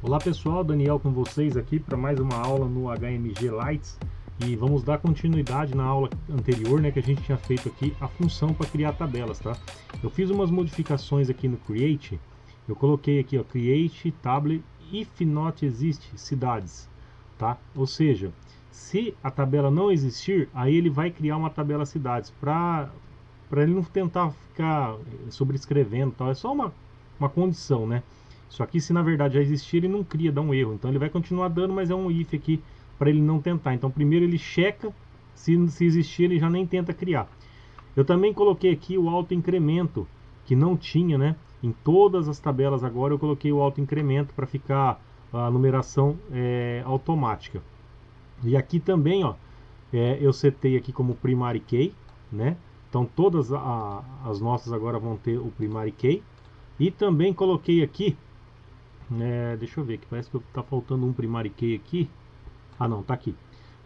Olá pessoal, Daniel com vocês aqui para mais uma aula no HMG Lights e vamos dar continuidade na aula anterior, né, que a gente tinha feito aqui a função para criar tabelas, tá? Eu fiz umas modificações aqui no Create, eu coloquei aqui ó, Create Table if not exist cidades, tá? Ou seja, se a tabela não existir, aí ele vai criar uma tabela cidades para ele não tentar ficar sobrescrevendo, tal. É só uma condição, né? Isso aqui, se na verdade já existir, ele não cria, dá um erro. Então ele vai continuar dando, mas é um if aqui para ele não tentar. Então primeiro ele checa, se existir ele já nem tenta criar. Eu também coloquei aqui o autoincremento, que não tinha, né? Em todas as tabelas agora eu coloquei o autoincremento para ficar a numeração automática. E aqui também, ó, eu setei aqui como primary key, né? Então todas as nossas agora vão ter o primary key. E também coloquei aqui, deixa eu ver, que parece que está faltando um primary key aqui. Ah não, tá aqui.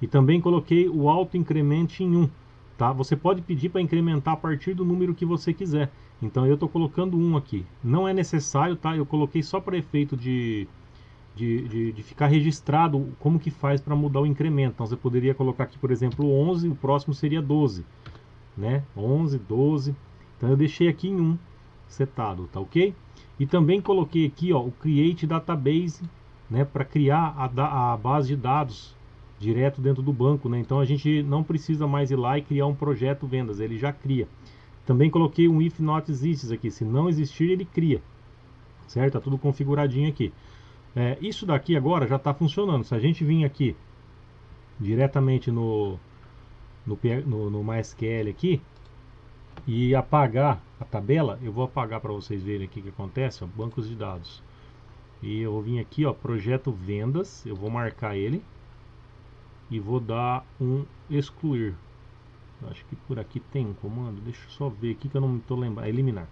E também coloquei o auto-increment em 1, tá? Você pode pedir para incrementar a partir do número que você quiser. Então eu estou colocando 1 aqui. Não é necessário, tá? Eu coloquei só para efeito de ficar registrado como que faz para mudar o incremento. Então você poderia colocar aqui, por exemplo, 11, o próximo seria 12, né? 11, 12. Então eu deixei aqui em 1 setado, tá ok? E também coloquei aqui ó, o Create Database, né, para criar a base de dados direto dentro do banco, né? Então a gente não precisa mais ir lá e criar um projeto vendas, ele já cria. Também coloquei um if not exists aqui, se não existir ele cria, certo? Tá tudo configuradinho aqui. Isso daqui agora já está funcionando. Se a gente vir aqui diretamente no MySQL aqui e apagar a tabela, eu vou apagar para vocês verem aqui o que acontece, ó, bancos de dados. E eu vou vir aqui, ó, projeto vendas, eu vou marcar ele e vou dar um excluir. Eu acho que por aqui tem um comando, deixa eu só ver aqui que eu não estou lembrando, eliminar.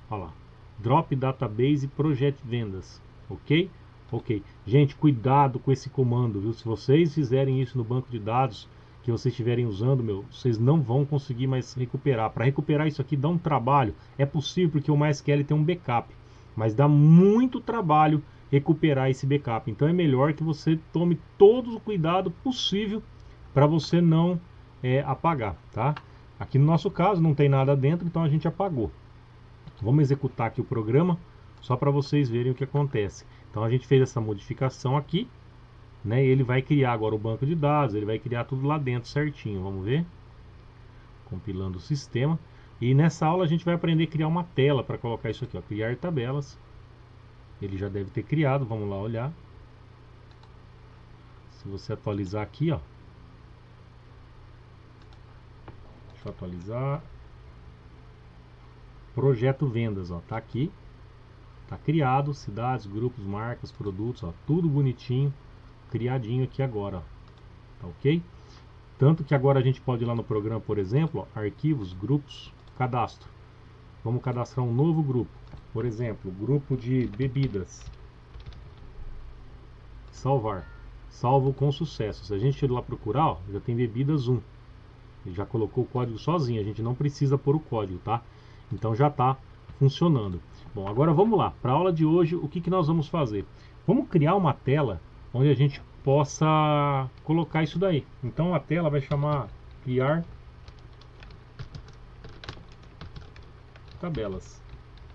Olha lá, drop database project vendas, ok? Ok, gente, cuidado com esse comando, viu? Se vocês fizerem isso no banco de dados que vocês estiverem usando, vocês não vão conseguir mais recuperar. Para recuperar isso aqui dá um trabalho. É possível porque o MySQL tem um backup, mas dá muito trabalho recuperar esse backup. Então é melhor que você tome todo o cuidado possível para você não apagar, tá? Aqui no nosso caso não tem nada dentro, então a gente apagou. Vamos executar aqui o programa só para vocês verem o que acontece. Então a gente fez essa modificação aqui, né? Ele vai criar agora o banco de dados, ele vai criar tudo lá dentro certinho. Vamos ver, compilando o sistema. E nessa aula a gente vai aprender a criar uma tela para colocar isso aqui, ó, criar tabelas. Ele já deve ter criado, vamos lá olhar. Se você atualizar aqui, ó, deixa eu atualizar. Projeto vendas, ó, tá aqui, tá criado, cidades, grupos, marcas, produtos, ó, tudo bonitinho, criadinho aqui agora, ó, tá ok? Tanto que agora a gente pode ir lá no programa, por exemplo, ó, arquivos, grupos, cadastro. Vamos cadastrar um novo grupo, por exemplo, grupo de bebidas. Salvar, salvo com sucesso. Se a gente ir lá procurar, ó, já tem bebidas 1. Ele já colocou o código sozinho, a gente não precisa pôr o código, tá? Então já está funcionando. Bom, agora vamos lá. Para a aula de hoje, o que nós vamos fazer? Vamos criar uma tela onde a gente possa colocar isso daí. Então a tela vai chamar criar tabelas.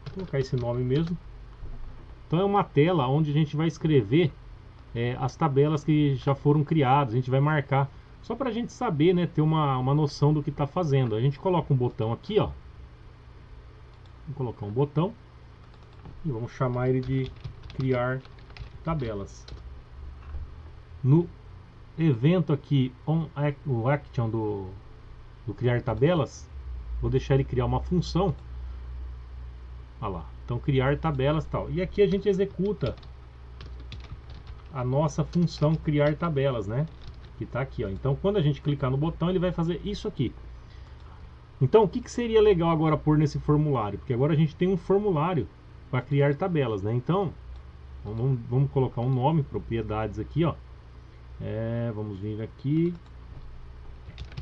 Vou colocar esse nome mesmo. Então é uma tela onde a gente vai escrever as tabelas que já foram criadas. A gente vai marcar só para a gente saber, né, ter uma noção do que está fazendo. A gente coloca um botão aqui, ó. Vamos colocar um botão e vamos chamar ele de criar tabelas. No evento aqui o action do criar tabelas, vou deixar ele criar uma função. Olha lá, então criar tabelas tal. E aqui a gente executa a nossa função criar tabelas, né? Que está aqui, ó. Então quando a gente clicar no botão ele vai fazer isso aqui. Então o que seria legal agora pôr nesse formulário? Porque agora a gente tem um formulário para criar tabelas, né? Então vamos colocar um nome, propriedades aqui, ó. Vamos vir aqui,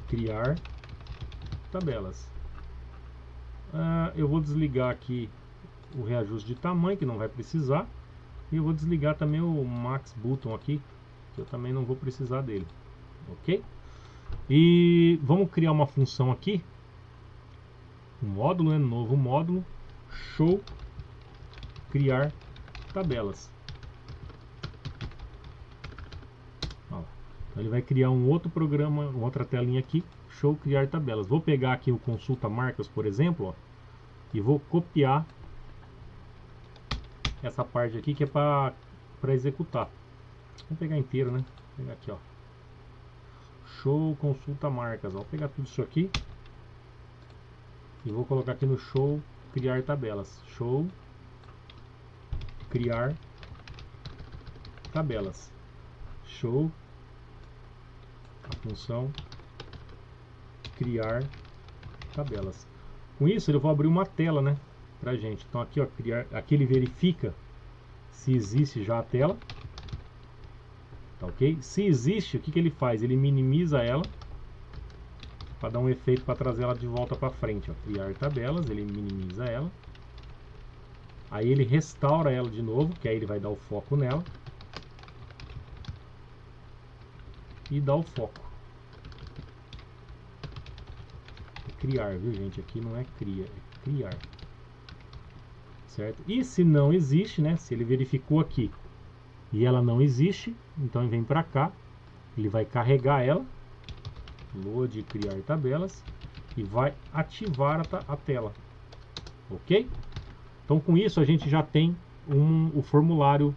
criar tabelas. Eu vou desligar aqui o reajuste de tamanho, que não vai precisar. E eu vou desligar também o Max Button aqui, que eu também não vou precisar dele, ok? E vamos criar uma função aqui, um módulo, né? Novo módulo, show criar tabelas. Ó, então ele vai criar um outro programa, uma outra telinha aqui, show criar tabelas. Vou pegar aqui o consulta marcas, por exemplo, ó, e vou copiar essa parte aqui que é para executar. Vou pegar inteiro, né? Vou pegar aqui, ó. Show consulta marcas. Ó. Vou pegar tudo isso aqui e vou colocar aqui no show criar tabelas. Show criar tabelas. Show a função criar tabelas. Com isso eu vou abrir uma tela, né, pra gente. Então aqui, ó, criar, aqui ele verifica se existe já a tela. Tá ok? Se existe, o que ele faz? Ele minimiza ela para dar um efeito para trazer ela de volta para frente. Ó. Criar tabelas, ele minimiza ela. Aí ele restaura ela de novo, que aí ele vai dar o foco nela. E dá o foco. É criar, viu gente? Aqui não é cria, é criar. Certo? E se não existe, né? Se ele verificou aqui e ela não existe, então ele vem para cá, ele vai carregar ela, load criar tabelas, e vai ativar a tela, ok? Então com isso a gente já tem o formulário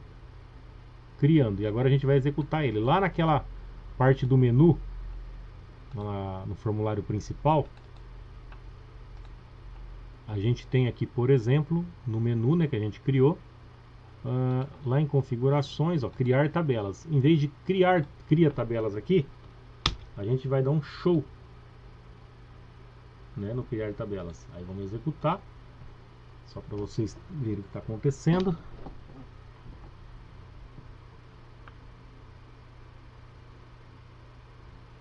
criando, e agora a gente vai executar ele. Lá naquela parte do menu, no formulário principal, a gente tem aqui, por exemplo, no menu, né, que a gente criou, lá em configurações, ó, criar tabelas. Em vez de cria tabelas aqui, a gente vai dar um show, né, no criar tabelas. Aí vamos executar, só para vocês verem o que está acontecendo.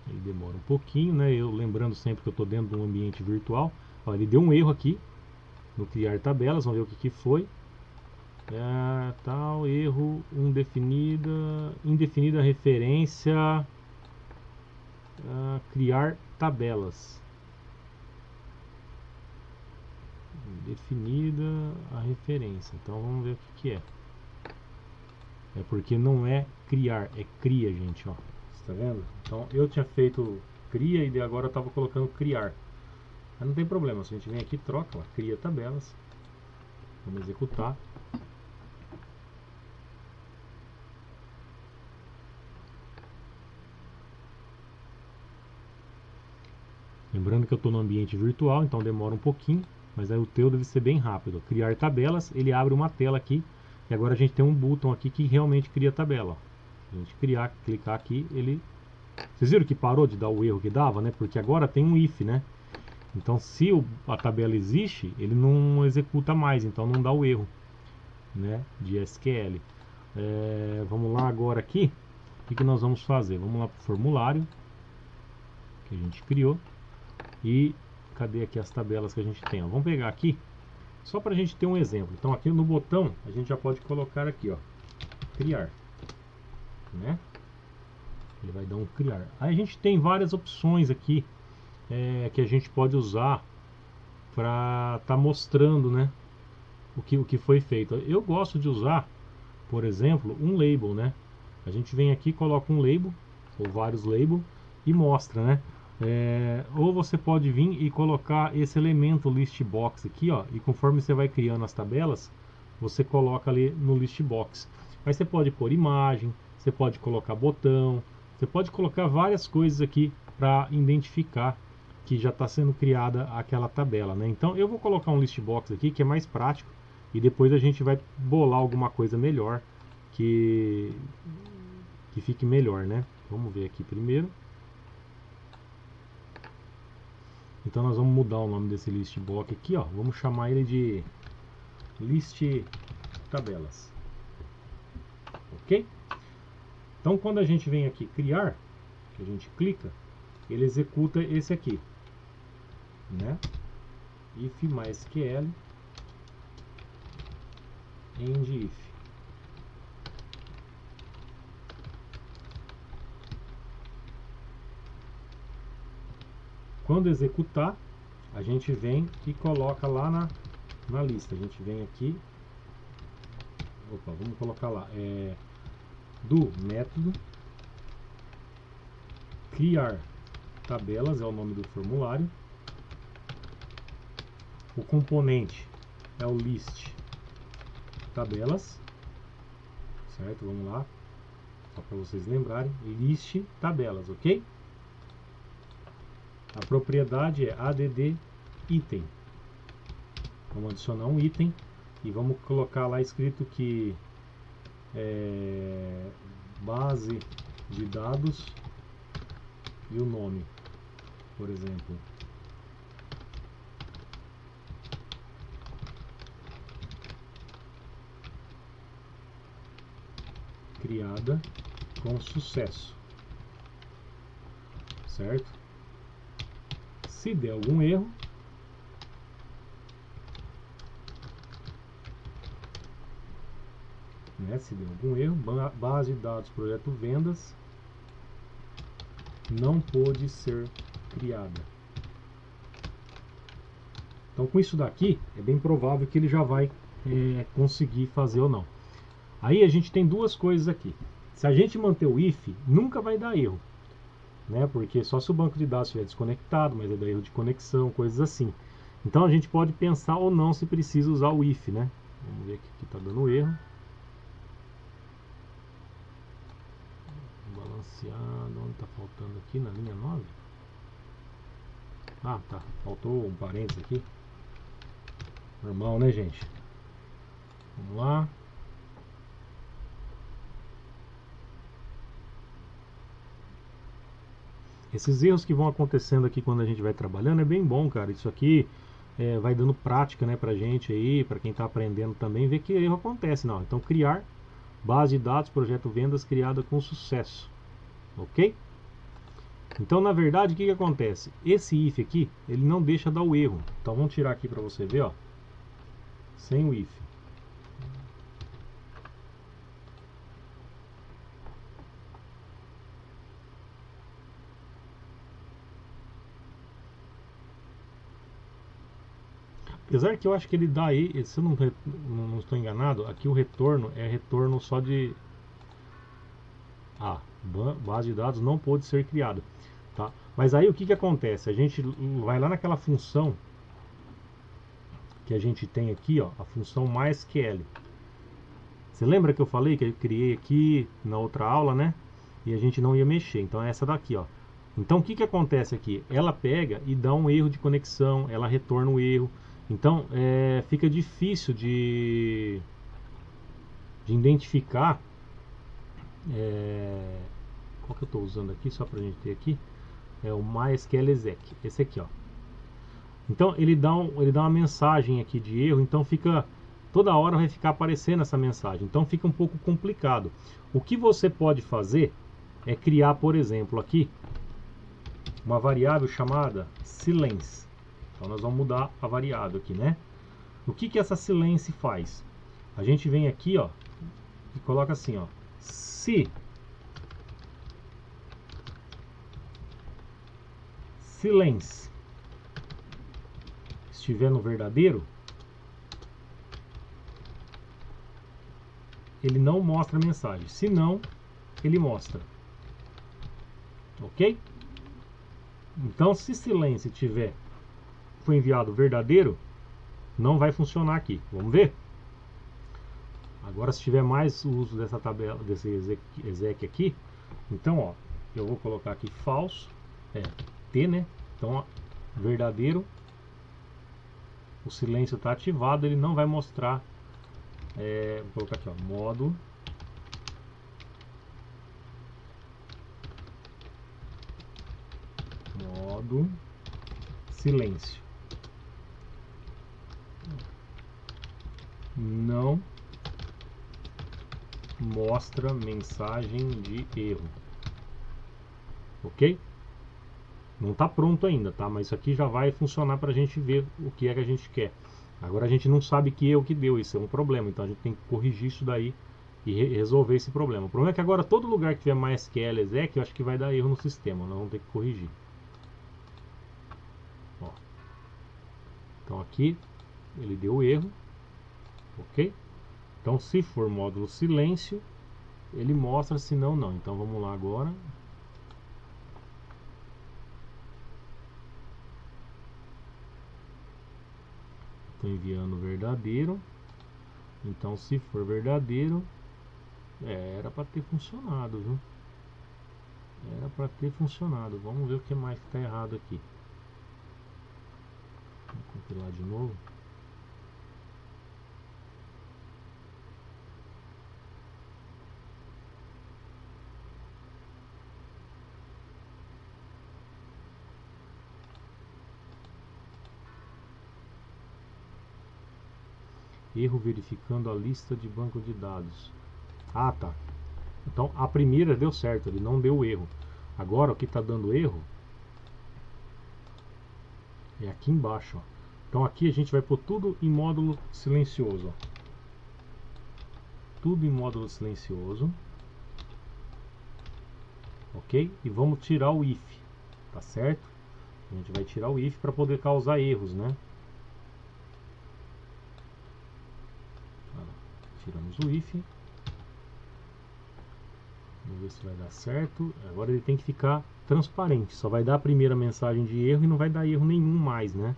Ele demora um pouquinho, né? Eu lembrando sempre que eu estou dentro de um ambiente virtual. Ó, ele deu um erro aqui no criar tabelas. Vamos ver o que foi. Tal erro indefinida referência criar tabelas. Definida a referência. Então vamos ver o que é. É porque não é criar, é cria, gente, ó. Tá vendo? Então eu tinha feito cria e agora eu estava colocando criar. Mas não tem problema, se a gente vem aqui, troca, ó, cria tabelas. Vamos executar. Lembrando que eu estou no ambiente virtual, então demora um pouquinho, mas aí o teu deve ser bem rápido. Criar tabelas, ele abre uma tela aqui, e agora a gente tem um botão aqui que realmente cria tabela. Ó. Se a gente clicar aqui, ele... Vocês viram que parou de dar o erro que dava, né? Porque agora tem um if, né? Então se a tabela existe, ele não executa mais, então não dá o erro, né, de SQL. Vamos lá agora aqui, o que nós vamos fazer? Vamos lá para o formulário que a gente criou e cadê aqui as tabelas que a gente tem? Ó, vamos pegar aqui, só para a gente ter um exemplo. Então aqui no botão a gente já pode colocar aqui, ó, criar, né? Ele vai dar um criar. Aí a gente tem várias opções aqui que a gente pode usar para estar mostrando, né, o que foi feito. Eu gosto de usar, por exemplo, um label, né? A gente vem aqui, coloca um label ou vários labels e mostra, né? Ou você pode vir e colocar esse elemento list box aqui, ó, e conforme você vai criando as tabelas, você coloca ali no list box. Aí você pode pôr imagem, você pode colocar botão, você pode colocar várias coisas aqui para identificar que já está sendo criada aquela tabela, né? Então eu vou colocar um list box aqui que é mais prático e depois a gente vai bolar alguma coisa melhor que fique melhor, né? Vamos ver aqui primeiro. Então nós vamos mudar o nome desse list box aqui, ó. Vamos chamar ele de list tabelas, ok? Então quando a gente vem aqui criar, que a gente clica, ele executa esse aqui, né? If MySQL end if. Quando executar, a gente vem e coloca lá na lista. A gente vem aqui, opa, vamos colocar lá, do método criar tabelas, é o nome do formulário. O componente é o list tabelas, certo? Vamos lá, só para vocês lembrarem, list tabelas, ok? A propriedade é add item. Vamos adicionar um item e vamos colocar lá escrito que base de dados e o nome, por exemplo. Criada com sucesso, certo? Se der algum erro, se der algum erro, base de dados projeto vendas não pode ser criada. Então, com isso daqui, é bem provável que ele já vai conseguir fazer ou não. Aí a gente tem duas coisas aqui. Se a gente manter o if, nunca vai dar erro, né? Porque só se o banco de dados estiver desconectado, mas vai dar erro de conexão, coisas assim. Então a gente pode pensar ou não se precisa usar o if, né? Vamos ver aqui que está dando erro. Balanceado, onde está faltando aqui na linha 9? Ah, tá. Faltou um parênteses aqui. Normal, né, gente? Vamos lá. Esses erros que vão acontecendo aqui quando a gente vai trabalhando é bem bom, cara. Isso aqui vai dando prática, né, pra gente aí, pra quem tá aprendendo também, ver que erro acontece. Não, então criar base de dados, projeto vendas criada com sucesso. Ok? Então, na verdade, o que acontece? Esse if aqui, ele não deixa dar o erro. Então, vamos tirar aqui pra você ver, ó. Sem o if. Apesar que eu acho que ele dá aí, se eu não estou enganado, aqui o retorno é retorno só de... base de dados não pode ser criada, tá? Mas aí o que acontece? A gente vai lá naquela função que a gente tem aqui, ó, a função MySQL. Você lembra que eu falei que eu criei aqui na outra aula, né? E a gente não ia mexer, então é essa daqui, ó. Então o que acontece aqui? Ela pega e dá um erro de conexão, ela retorna o erro. Então fica difícil de identificar qual que eu estou usando aqui, só para a gente ter aqui, é o MySQL exec, esse aqui, ó. Então ele dá uma mensagem aqui de erro, então fica toda hora vai ficar aparecendo essa mensagem, então fica um pouco complicado. O que você pode fazer é criar, por exemplo, aqui uma variável chamada silence. Então nós vamos mudar a variável aqui, né? O que essa silence faz? A gente vem aqui, ó, e coloca assim, ó, se silence estiver no verdadeiro, ele não mostra a mensagem, se não, ele mostra. Ok? Então, se silence foi enviado verdadeiro, não vai funcionar aqui. Vamos ver? Agora, se tiver mais uso dessa tabela, desse exec aqui, então, ó, eu vou colocar aqui false, T, né? Então, ó, verdadeiro, o silêncio está ativado, ele não vai mostrar. Vou colocar aqui, ó, modo silêncio. Não mostra mensagem de erro. Ok? Não está pronto ainda, tá? Mas isso aqui já vai funcionar para a gente ver o que é que a gente quer. Agora a gente não sabe que erro que deu, isso é um problema. Então a gente tem que corrigir isso daí e resolver esse problema. O problema é que agora todo lugar que tiver MySQL exec, eu acho que vai dar erro no sistema. Nós vamos ter que corrigir. Então aqui ele deu erro, ok? Então se for módulo silêncio, ele mostra, se não, não. Então vamos lá agora. Estou enviando verdadeiro. Então se for verdadeiro, era para ter funcionado, viu? Era para ter funcionado. Vamos ver o que mais que está errado aqui. Vou compilar de novo. Erro verificando a lista de banco de dados. Ah, tá. Então a primeira deu certo, ele não deu erro. Agora o que está dando erro é aqui embaixo, ó. Então aqui a gente vai pôr tudo em módulo silencioso, ó. Tudo em módulo silencioso, ok? E vamos tirar o if, tá certo? A gente vai tirar o if para poder causar erros, né? Tiramos o if. Vamos ver se vai dar certo. Agora ele tem que ficar transparente. Só vai dar a primeira mensagem de erro e não vai dar erro nenhum mais, né?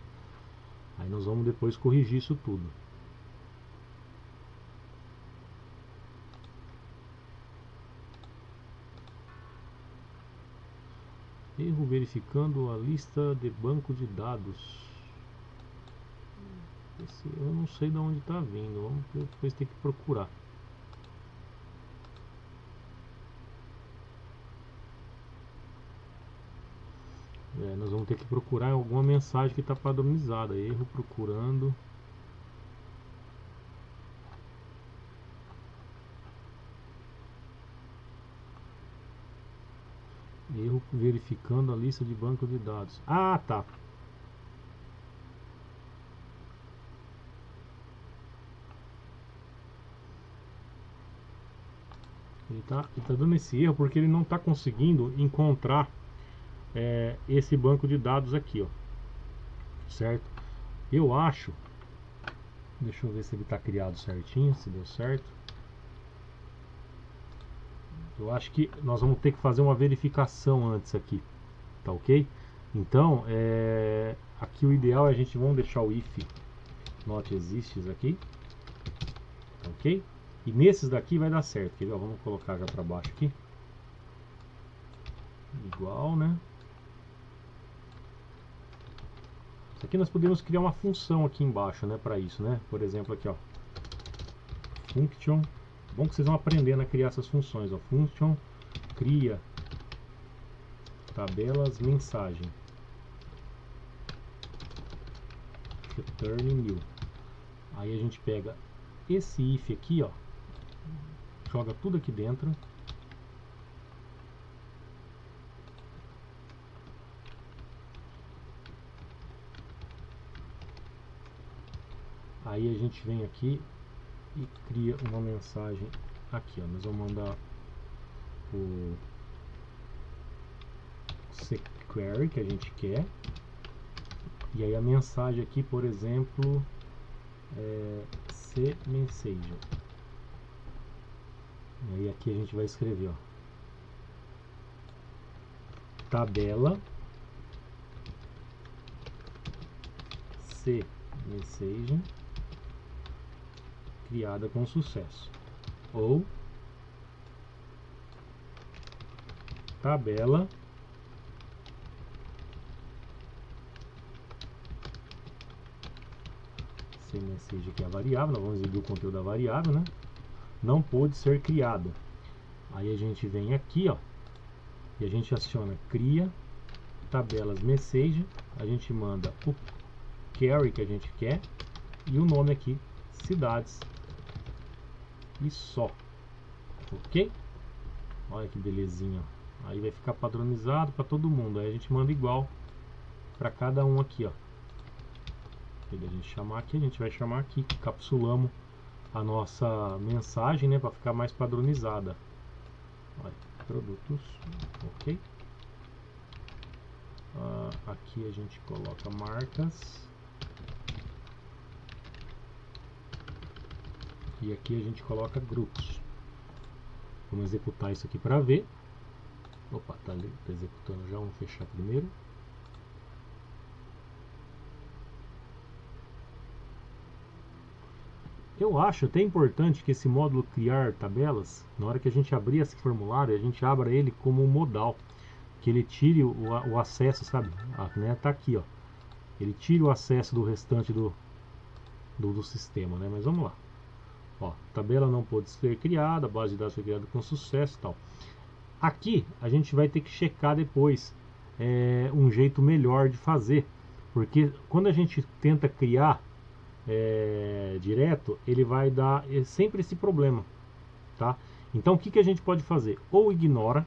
Aí nós vamos depois corrigir isso tudo. Erro verificando a lista de banco de dados. Esse eu não sei de onde está vindo. Vamos depois ter que procurar. Nós vamos ter que procurar alguma mensagem que está padronizada. Erro procurando. Erro verificando a lista de banco de dados. Ah, tá. Ele tá dando esse erro porque ele não está conseguindo encontrar esse banco de dados aqui, ó. Certo? Eu acho. Deixa eu ver se ele está criado certinho, se deu certo. Eu acho que nós vamos ter que fazer uma verificação antes aqui, tá ok? Então, aqui o ideal é a gente vamos deixar o if not exists aqui, tá ok? E nesses daqui vai dar certo, quer ver? Vamos colocar já para baixo aqui, igual, né? Aqui nós podemos criar uma função aqui embaixo, né? Para isso, né? Por exemplo, aqui, ó, function. Bom que vocês vão aprendendo a criar essas funções, ó. Function cria tabelas mensagem return new. Aí a gente pega esse if aqui, ó, joga tudo aqui dentro. Aí a gente vem aqui e cria uma mensagem aqui, ó. Nós vamos mandar o query que a gente quer. E aí a mensagem aqui, por exemplo, cMessage. E aí aqui a gente vai escrever, ó, tabela cMessage criada com sucesso, ou tabela cMessage, que é a variável, nós vamos exibir o conteúdo da variável, né? Não pode ser criada. Aí a gente vem aqui, ó, e a gente aciona cria tabelas message, a gente manda o query que a gente quer e o nome aqui, cidades, e só, ok? Olha que belezinha. Aí vai ficar padronizado para todo mundo. Aí a gente manda igual para cada um aqui, ó. A gente chamar aqui, a gente vai chamar aqui, capsulamos a nossa mensagem, né, para ficar mais padronizada. Olha, produtos, ok. Aqui a gente coloca marcas, E aqui a gente coloca grupos. Vamos executar isso aqui para ver. Opa, tá executando já, vamos fechar primeiro. Eu acho até importante que esse módulo criar tabelas, na hora que a gente abrir esse formulário, a gente abra ele como um modal, que ele tire o acesso, sabe? Né, tá aqui, ó. Ele tire o acesso do restante do sistema, né? Mas vamos lá. Ó, tabela não pode ser criada, a base de dados foi criada com sucesso e tal. Aqui a gente vai ter que checar depois um jeito melhor de fazer, porque quando a gente tenta criar direto, ele vai dar sempre esse problema, tá? Então o que a gente pode fazer? Ou ignora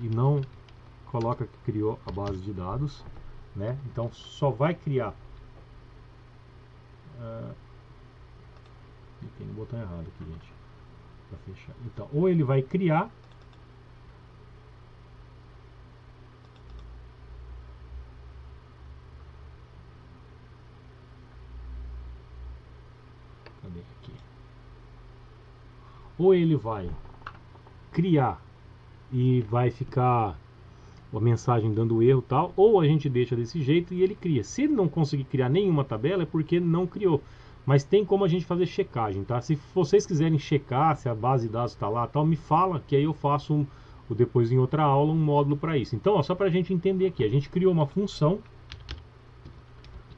e não coloca que criou a base de dados, né? Então só vai criar tem no botão errado aqui, gente, para fechar. Então, ou ele vai criar cadê aqui? Ou ele vai criar e vai ficar a mensagem dando erro e tal, ou a gente deixa desse jeito e ele cria. Se ele não conseguir criar nenhuma tabela é porque não criou. Mas tem como a gente fazer checagem, tá? Se vocês quiserem checar se a base de dados está lá tal, me fala que aí eu faço depois em outra aula um módulo para isso. Então, ó, só para a gente entender aqui, a gente criou uma função,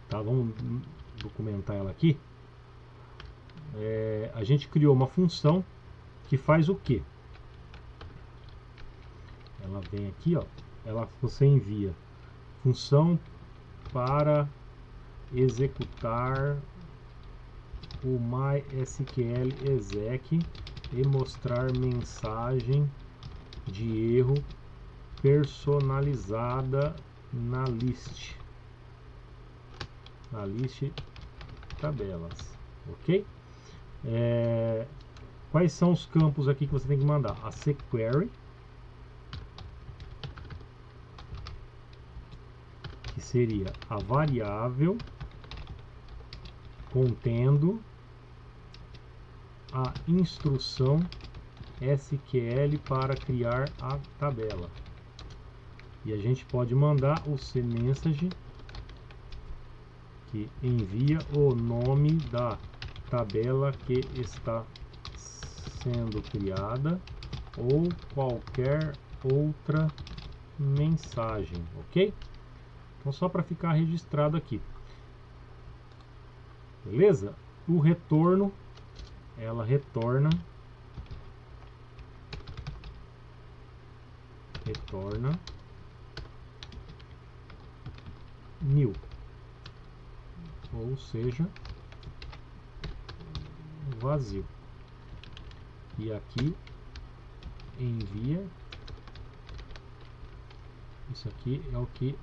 tá? Vamos documentar ela aqui. A gente criou uma função que faz o quê? Ela vem aqui, ó. Você envia função para executar o MySQL exec e mostrar mensagem de erro personalizada na list tabelas, ok? Quais são os campos aqui que você tem que mandar? A sequery, que seria a variável contendo a instrução SQL para criar a tabela. E a gente pode mandar o cmessage, que envia o nome da tabela que está sendo criada ou qualquer outra mensagem, ok? Então só para ficar registrado aqui, beleza? O retorno, ela retorna new, ou seja, vazio. E aqui envia, isso aqui é o que,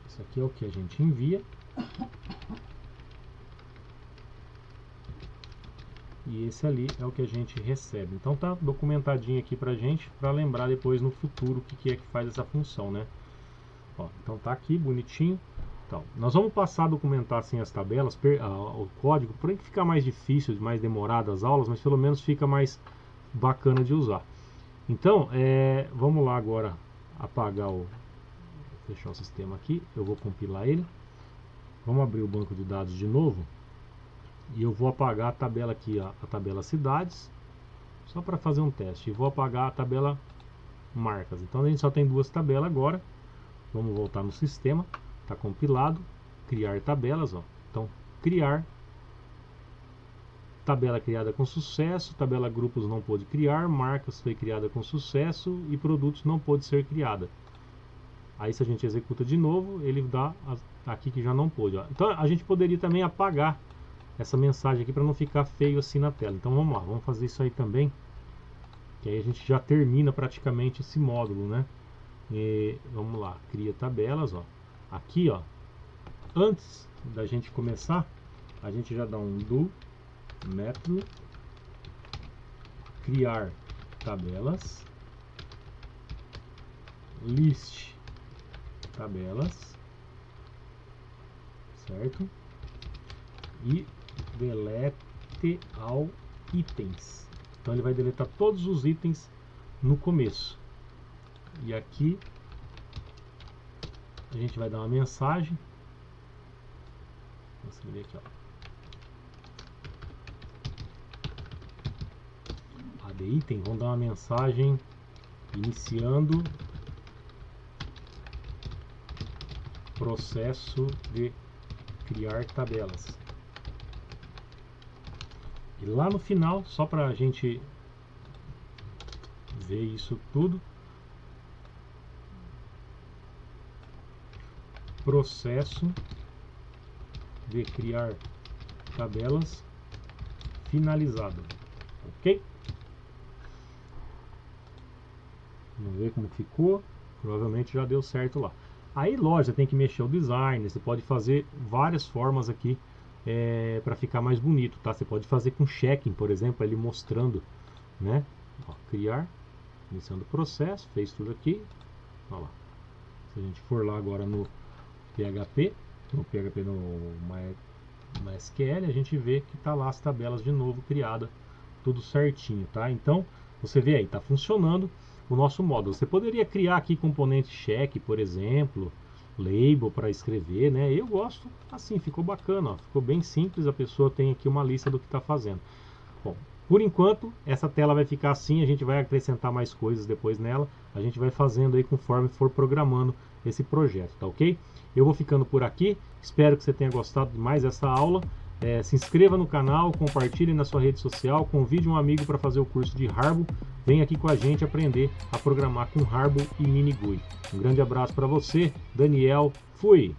isso aqui é o que a gente envia. E esse ali é o que a gente recebe. Então tá documentadinho aqui pra gente, para lembrar depois no futuro o que é que faz essa função, né? Ó, então tá aqui bonitinho. Então, nós vamos passar a documentar assim as tabelas, o código, porém que fica mais difícil, mais demorado as aulas, mas pelo menos fica mais bacana de usar. Então, vamos lá agora apagar fechar o sistema aqui. Eu vou compilar ele. Vamos abrir o banco de dados de novo. E eu vou apagar a tabela aqui, a tabela cidades, só para fazer um teste. E vou apagar a tabela marcas. Então a gente só tem duas tabelas agora. Vamos voltar no sistema. Está compilado. Criar tabelas, ó. Então, criar. Tabela criada com sucesso. Tabela grupos não pôde criar. Marcas foi criada com sucesso. E produtos não pôde ser criada. Aí se a gente executa de novo, ele dá aqui que já não pôde, ó. Então a gente poderia também apagar essa mensagem aqui para não ficar feio assim na tela. Então vamos lá, vamos fazer isso aí também, que aí a gente já termina praticamente esse módulo, né? E vamos lá, cria tabelas, ó. Aqui, ó, antes da gente começar, a gente já dá um do método criar tabelas, list tabelas, certo? E delete all itens. Então ele vai deletar todos os itens no começo. E aqui a gente vai dar uma mensagem. Vamos ver aqui, ó. Add item, vamos dar uma mensagem iniciando processo de criar tabelas. E lá no final, só para a gente ver isso tudo, processo de criar tabelas finalizado, ok? Vamos ver como ficou. Provavelmente já deu certo lá. Aí, lógico, você tem que mexer o design. Você pode fazer várias formas aqui para ficar mais bonito, tá? Você pode fazer com checking, por exemplo, ele mostrando, né? Ó, criar, iniciando o processo, fez tudo aqui. Olha lá. Se a gente for lá agora no PHP no MySQL, a gente vê que tá lá as tabelas de novo criada, tudo certinho, tá? Então, você vê aí, tá funcionando o nosso módulo. Você poderia criar aqui componente check, por exemplo, label para escrever, né? Eu gosto assim, ficou bacana, ó, ficou bem simples, a pessoa tem aqui uma lista do que está fazendo. Bom, por enquanto, essa tela vai ficar assim, a gente vai acrescentar mais coisas depois nela, a gente vai fazendo aí conforme for programando esse projeto, tá ok? Eu vou ficando por aqui, espero que você tenha gostado de mais essa aula. Se inscreva no canal, compartilhe na sua rede social, convide um amigo para fazer o curso de Harbor. Vem aqui com a gente aprender a programar com Harbor e Mini GUI. Um grande abraço para você, Daniel, fui!